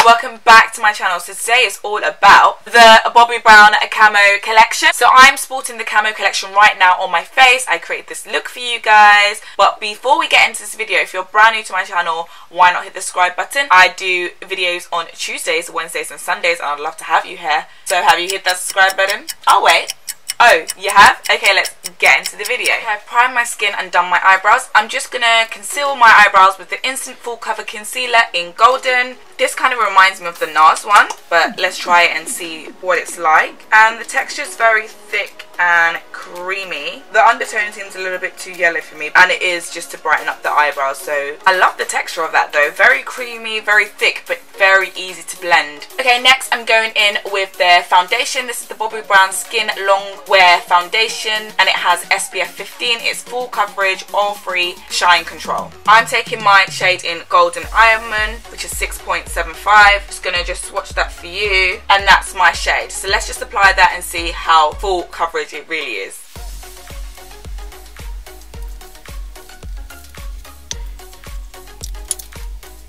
welcome back to my channel. So today is all about the Bobbi Brown Camo collection. So I'm sporting the camo collection right now on my face. I created this look for you guys. But before we get into this video, if you're brand new to my channel, why not hit the subscribe button? I do videos on Tuesdays, Wednesdays and Sundays, and I'd love to have you here. So have you hit that subscribe button? Oh wait. Oh, you have? Okay, let's get into the video. Okay, I've primed my skin and done my eyebrows. I'm just gonna conceal my eyebrows with the Instant Full Cover Concealer in Golden. This kind of reminds me of the NARS one, but let's try it and see what it's like. And the texture is very thick and creamy. The undertone seems a little bit too yellow for me, and it is just to brighten up the eyebrows. So I love the texture of that though. Very creamy, very thick, but very easy to blend. Okay, next I'm going in with the foundation. This is the Bobbi Brown Skin Long Wear Foundation, and it has SPF 15. It's full coverage, oil-free, shine control. I'm taking my shade in Golden Almond, which is 6.75. Just gonna just swatch that for you, and that's my shade. So let's just apply that and see how full coverage it really is.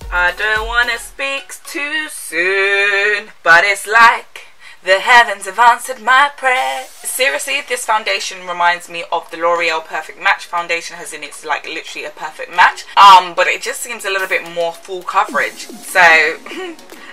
I don't wanna speak too soon, but it's like the heavens have answered my prayer. Seriously, this foundation reminds me of the L'Oreal Perfect Match foundation, as in it's like literally a perfect match. But it just seems a little bit more full coverage. So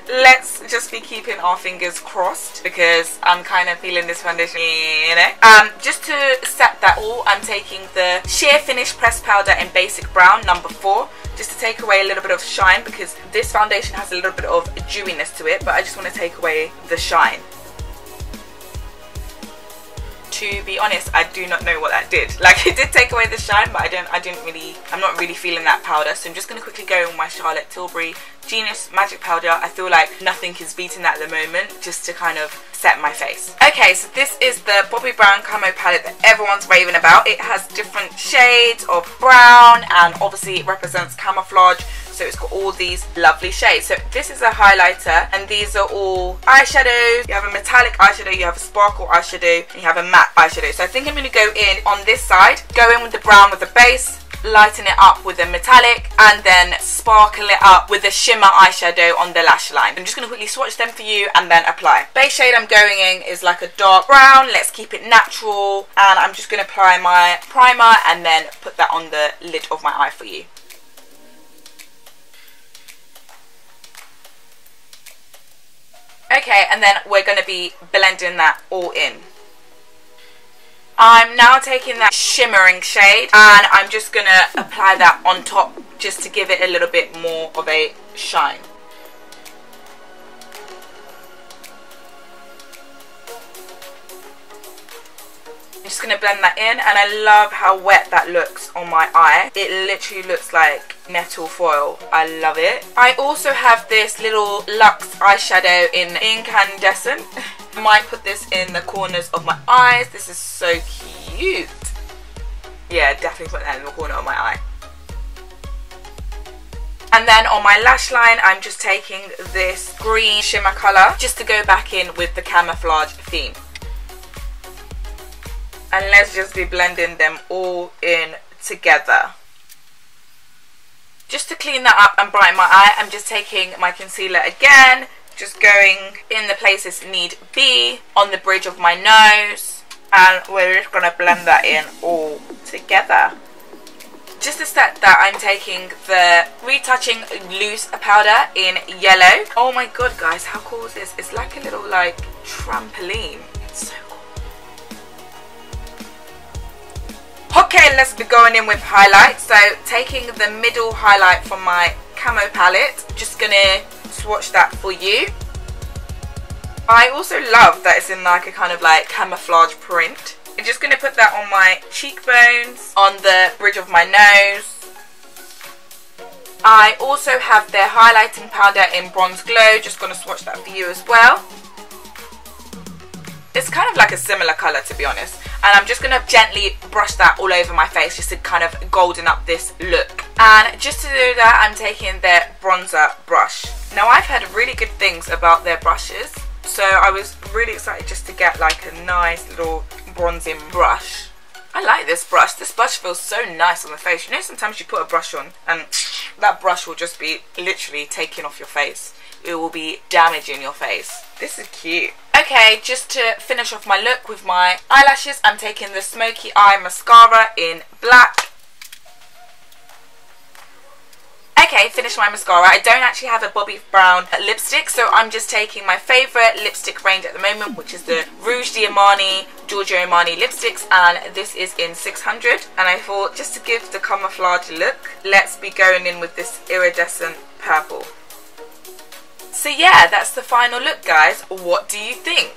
let's just be keeping our fingers crossed, because I'm kind of feeling this foundation, you know. Just to set that all, I'm taking the Sheer Finish Pressed Powder in Basic Brown, number 4. Just to take away a little bit of shine, because this foundation has a little bit of dewiness to it, but I just want to take away the shine. To be honest, I do not know what that did. Like, it did take away the shine, but I'm not really feeling that powder. So I'm just going to quickly go with my Charlotte Tilbury Genius Magic Powder. I feel like nothing is beating that at the moment, just to kind of set my face. Okay, so this is the Bobbi Brown Camo palette that everyone's raving about. It has different shades of brown, and obviously it represents camouflage. So it's got all these lovely shades. So this is a highlighter, and these are all eyeshadows. You have a metallic eyeshadow, you have a sparkle eyeshadow, and you have a matte eyeshadow. So I think I'm going to go in on this side, go in with the brown with the base, lighten it up with a metallic, and then sparkle it up with a shimmer eyeshadow on the lash line. I'm just going to quickly swatch them for you and then apply. Base shade I'm going in is like a dark brown. Let's keep it natural, and I'm just going to apply my primer and then put that on the lid of my eye for you. Okay, and then we're going to be blending that all in. I'm now taking that shimmering shade, and I'm just going to apply that on top, just to give it a little bit more of a shine. I'm just going to blend that in, and I love how wet that looks on my eye. It literally looks like metal foil. I love it. I also have this little Luxe eyeshadow in Incandescent. I might put this in the corners of my eyes. This is so cute. Yeah, definitely put that in the corner of my eye. And then on my lash line, I'm just taking this green shimmer colour, just to go back in with the camouflage theme. And let's just be blending them all in together. Just to clean that up and brighten my eye, I'm just taking my concealer again, just going in the places need be, on the bridge of my nose, and we're just going to blend that in all together. Just to set that, I'm taking the Retouching Loose powder in yellow. Oh my god guys, how cool is this? It's like a little like trampoline. It's so cool. Okay, let's be going in with highlight. So taking the middle highlight from my camo palette, just gonna swatch that for you. I also love that it's in like a kind of like camouflage print. I'm just gonna put that on my cheekbones, on the bridge of my nose. I also have the highlighting powder in Bronze Glow, just gonna swatch that for you as well. It's kind of like a similar colour, to be honest. And I'm just going to gently brush that all over my face, just to kind of golden up this look. And just to do that, I'm taking the bronzer brush. Now, I've heard really good things about their brushes, so I was really excited just to get like a nice little bronzing brush. I like this brush. This brush feels so nice on the face. You know, sometimes you put a brush on and that brush will just be literally taking off your face. it will be damaging your face. This is cute. Okay, just to finish off my look with my eyelashes, I'm taking the Smoky Eye Mascara in black. Okay, finished my mascara. I don't actually have a Bobbi Brown lipstick, so I'm just taking my favourite lipstick range at the moment, which is the Rouge de Armani, DahjéMusic lipsticks, and this is in 600. And I thought, just to give the camouflage look, let's be going in with this iridescent purple. So yeah, that's the final look, guys. What do you think?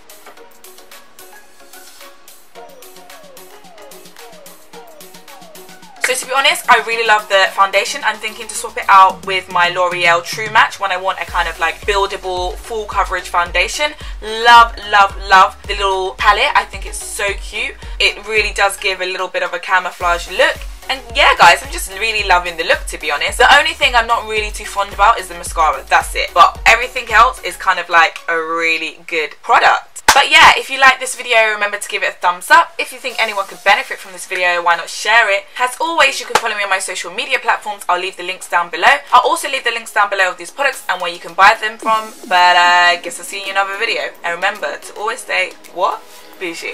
So to be honest, I really love the foundation. I'm thinking to swap it out with my L'Oreal True Match when I want a kind of like buildable full coverage foundation. Love, love, love the little palette. I think it's so cute. It really does give a little bit of a camouflage look. And yeah, guys, I'm just really loving the look, to be honest. The only thing I'm not really too fond about is the mascara. That's it. But everything else is kind of like a really good product. But yeah, if you like this video, remember to give it a thumbs up. If you think anyone could benefit from this video, why not share it? As always, you can follow me on my social media platforms. I'll leave the links down below. I'll also leave the links down below of these products and where you can buy them from. But I guess I'll see you in another video. And remember to always stay, what? Bougie.